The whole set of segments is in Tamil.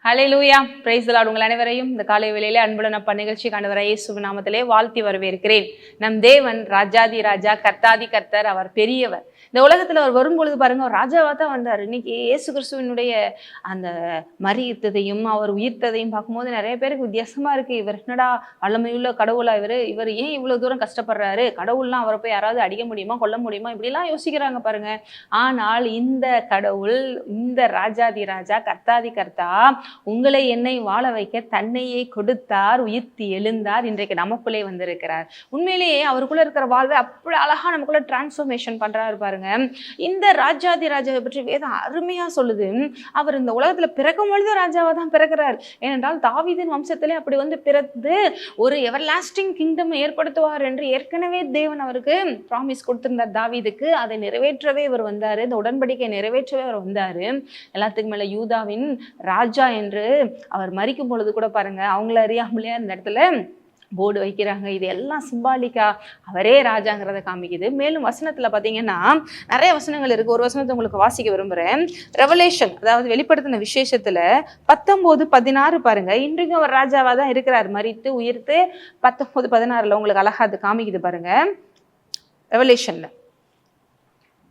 Hallelujah, praise the Lord. உங்கள் அனைவரையும் இந்த காலை வேளையிலே அன்புடன் அப்பா நிகழ்ச்சிக்கு ஆண்டவராகிய இயேசுவின் நாமத்திலே வாழ்த்தி வரவேற்கிறேன். நம் தேவன் ராஜாதி ராஜா, கர்த்தாதி கர்த்தர், அவர் பெரியவர். இந்த உலகத்துல அவர் வரும்பொழுது பாருங்க, அவர் ராஜாவா தான் வந்தார். இன்னைக்கு இயேசு கிறிஸ்துவனுடைய அந்த மரித்ததையும் அவர் உயிர்த்ததையும் பார்க்கும்போது நிறைய பேருக்கு வித்தியாசமா இருக்கு. இவர் என்னடா வல்லமையுள்ள கடவுளா, இவர் ஏன் இவ்வளவு தூரம் கஷ்டப்படுறாரு, கடவுள்லாம் அவரை போய் யாராவது அடிக்க முடியுமா, கொல்ல முடியுமா, இப்படிலாம் யோசிக்கிறாங்க பாருங்க. ஆனால் இந்த கடவுள், இந்த ராஜாதி ராஜா, கர்த்தாதி கர்த்தா உங்களை என்னை வாழ வைக்க தன்னையே கொடுத்தார், உயிர்த்தி எழுந்தார், இன்றைக்கு நமக்குள்ளே வந்திருக்கிறார். உண்மையிலேயே அவருக்குள்ள இருக்கிற வாழ்வை அப்படி அழகா நமக்குள்ள டிரான்ஸ்ஃபர்மேஷன் பண்றாரு பாருங்க. இந்த ராஜாதி ராஜாவை பற்றி வேதம் அருமையா சொல்லுது. அவர் இந்த உலகத்துல பிறக்கும் பொழுது ராஜாவா தான் பிறக்கிறார். ஏனென்றால் தாவீதின் வம்சத்திலே அப்படி பிறந்து ஒரு எவர்லாஸ்டிங் கிங்டம் ஏற்படுத்துவார் என்று ஏற்கனவே தேவன் அவருக்கு ப்ராமிஸ் கொடுத்திருந்தார் தாவீதுக்கு. அதை நிறைவேற்றவே இவர் வந்தாரு, இந்த உடன்படிக்கை நிறைவேற்றவே அவர் வந்தாரு. எல்லாத்துக்கும் மேல யூதாவின் ராஜா என்று அவர் மரிக்கும் பொழுது கூட பாருங்க, அவங்கள அறியாமலே அந்த இடத்துல போர்டு வைக்கிறாங்க. இது எல்லாம் சிம்பாலிக்கா அவரே ராஜாங்கிறத காமிக்குது. மேலும் வசனத்துல பாத்தீங்கன்னா நிறைய வசனங்கள் இருக்கு. ஒரு வசனத்தை உங்களுக்கு வாசிக்க விரும்புறேன். ரெவலேஷன், அதாவது வெளிப்படுத்தின விசேஷத்துல 19:16 பாருங்க. இன்றைக்கும் அவர் ராஜாவா தான் இருக்கிறார், மரித்து உயிர்த்து. 19:16 உங்களுக்கு அழகா அது காமிக்குது பாருங்க. ரெவலேஷன்ல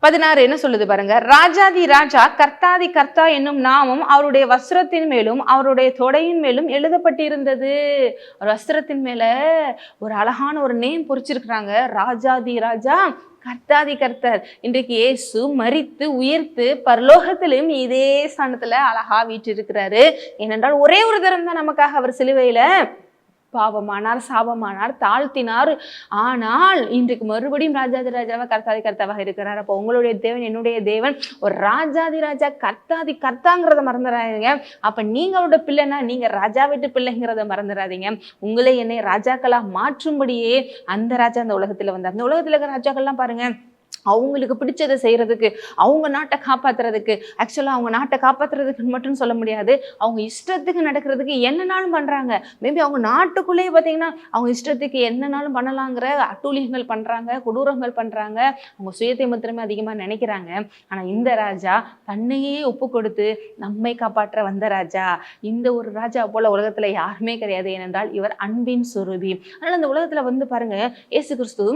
16 என்ன சொல்லுது பாருங்க. ராஜாதி ராஜா, கர்த்தாதி கர்த்தா என்னும் நாமம் அவருடைய வஸ்திரத்தின் மேலும் அவருடைய தொடையின் மேலும் எழுதப்பட்டிருந்தது. ஒரு வஸ்திரத்தின் மேல ஒரு அழகான ஒரு நேம் பொறிச்சிருக்கிறாங்க, ராஜாதி ராஜா, கர்த்தாதி கர்த்தர். இன்றைக்கு இயேசு மரித்து உயிர்த்து பரலோகத்திலும் இதே ஸ்தானத்துல அழகா வீற்றிருக்கிறாரு. ஏனென்றால் ஒரே ஒரு தரம் தான் நமக்காக அவர் சிலுவையில பாவமானார், சாபமானார், தாழ்த்தினார். ஆனால் இன்றைக்கு மறுபடியும் ராஜாதி ராஜாவா, கர்த்தாதி கர்த்தாவாக இருக்கிறார். அப்போ உங்களுடைய தேவன், என்னுடைய தேவன் ஒரு ராஜாதி ராஜா, கர்த்தாதி கர்த்தாங்கிறத மறந்துடாதீங்க. அப்ப நீங்க அவரோட பிள்ளைன்னா நீங்க ராஜா வீட்டு பிள்ளைங்கிறத மறந்துடாதீங்க. உங்களை என்னை ராஜாக்களா மாற்றும்படியே அந்த ராஜா அந்த உலகத்துல வந்தார். அந்த உலகத்துல இருக்கிற ராஜாக்கள்லாம் பாருங்க, அவங்களுக்கு பிடிச்சதை செய்யறதுக்கு, அவங்க நாட்டை காப்பாத்துறதுக்கு, ஆக்சுவலா அவங்க நாட்டை காப்பாத்துறதுக்குன்னு மட்டும் சொல்ல முடியாது, அவங்க இஷ்டத்துக்கு நடக்கிறதுக்கு என்னன்னாலும் பண்றாங்க. மேபி அவங்க நாட்டுக்குள்ளேயே பார்த்தீங்கன்னா அவங்க இஷ்டத்துக்கு என்னன்னாலும் பண்ணலாங்கிற அட்டூழியங்கள் பண்றாங்க, கொடூரங்கள் பண்றாங்க. அவங்க சுயத்தை மாத்திரமே அதிகமா நினைக்கிறாங்க. ஆனா இந்த ராஜா தன்னையே ஒப்பு கொடுத்து நம்மை காப்பாற்ற வந்த ராஜா. இந்த ஒரு ராஜா போல உலகத்துல யாருமே கிடையாது. ஏனென்றால் இவர் அன்பின் சொரூபி. அதனால அந்த உலகத்துல பாருங்க, இயேசு கிறிஸ்து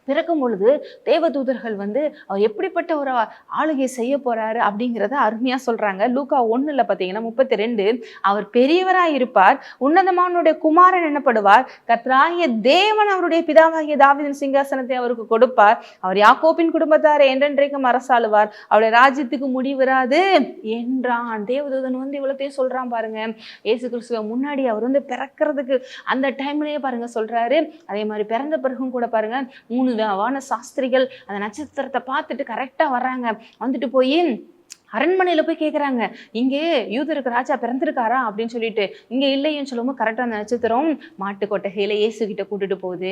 பிறக்கும் பொழுது தேவதூதர்கள் அவர் எப்படிப்பட்ட ஒரு ஆளுகை செய்ய போறாரு அப்படிங்கிறத அருமையா சொல்றாங்க. லூக்கா 1 பார்த்தீங்கன்னா 32, அவர் பெரியவராய் இருப்பார், உன்னதமானுடைய குமாரன் எனப்படுவார், கர்த்தராகிய தேவன் அவருடைய பிதாவாகிய தாவீதின் சிங்காசனத்தை அவருக்கு கொடுப்பார், அவர் யாக்கோபின் குடும்பத்தாரை என்றென்றைக்கும் அரசாளுவார், அவருடைய ராஜ்யத்துக்கு முடிவிராது என்றான். தேவதூதன் இவ்வளத்தையும் சொல்றான் பாருங்க. இயேசு கிறிஸ்துவ முன்னாடி அவர் பிறக்கிறதுக்கு அந்த டைம்லயே பாருங்க சொல்றாரு. அதே மாதிரி பிறந்த பிறகும் கூட பாருங்க 3 வான சாஸ்திரிகள் அந்த நட்சத்திரத்தை பார்த்துட்டு கரெக்டா வர்றாங்க. வந்துட்டு போய் அரண்மனையில போய் கேட்குறாங்க, இங்கே யூதருக்கு ராஜா பிறந்திருக்காரா அப்படின்னு சொல்லிட்டு. இங்கே இல்லைன்னு சொல்லும்போது கரெக்டாக அந்த நட்சத்திரம் மாட்டு கொட்டகையில இயேசுகிட்ட கூட்டிட்டு போகுது.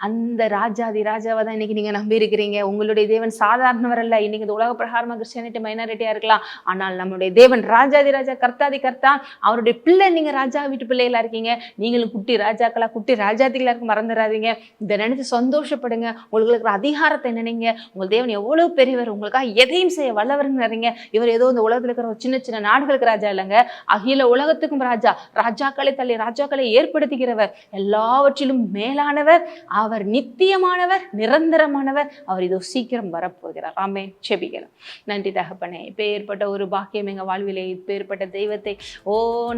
அந்த ராஜாதி ராஜாவை தான் இன்னைக்கு நீங்க நம்பி இருக்கிறீங்க. உங்களுடைய தேவன் சாதாரணவர் அல்ல. இன்னைக்கு இந்த உலக பிரகாரமா கிறிஸ்டியானிட்டி மைனாரிட்டியா இருக்கலாம், ஆனால் நம்மளுடைய தேவன் ராஜாதி ராஜா, கர்த்தாதி கர்த்தா. அவருடைய பிள்ளை, நீங்க ராஜா வீட்டு பிள்ளைகளா இருக்கீங்க. நீங்களும் குட்டி ராஜாக்களா, குட்டி ராஜாதிகளா இருக்க மறந்துடாதீங்க. இதை நினைச்சு சந்தோஷப்படுங்க. உங்களுக்கு இருக்கிற அதிகாரத்தை நினைங்க. உங்கள் தேவன் எவ்வளவு பெரியவர், உங்களுக்காக எதையும் செய்ய வல்லவர்னு நினைங்க. இவர் ஏதோ இந்த உலகத்துல இருக்கிற சின்ன சின்ன நாடுகளுக்கு ராஜா இல்லைங்க, அகில உலகத்துக்கும் ராஜா. ராஜாக்களை தள்ளி ராஜாக்களை ஏற்படுத்துகிறவர், எல்லாவற்றிலும் மேலானவர், அவர் நித்தியமானவர், நிரந்தரமானவர். அவர் இதோ சீக்கிரம் வரப்போகிறார். ஆமென். செபிக்கலாம். நன்றி தகப்பனே, இப்ப ஏற்பட்ட ஒரு பாக்கியம் எங்க வாழ்விலே, இப்ப ஏற்பட்ட தெய்வத்தை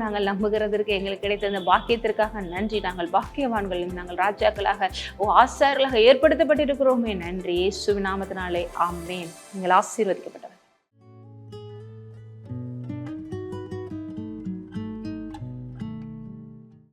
நாங்கள் நம்புகிறதற்கு எங்களுக்கு கிடைத்த இந்த பாக்கியத்திற்காக நன்றி. நாங்கள் பாக்கியவான்கள், நாங்கள் ராஜாக்களாக ஆசார்களாக ஏற்படுத்தப்பட்டிருக்கிறோமே. நன்றி. இயேசுவின் நாமத்தினாலே ஆமென். நீங்கள் ஆசீர்வதிக்கப்பட்டவர்.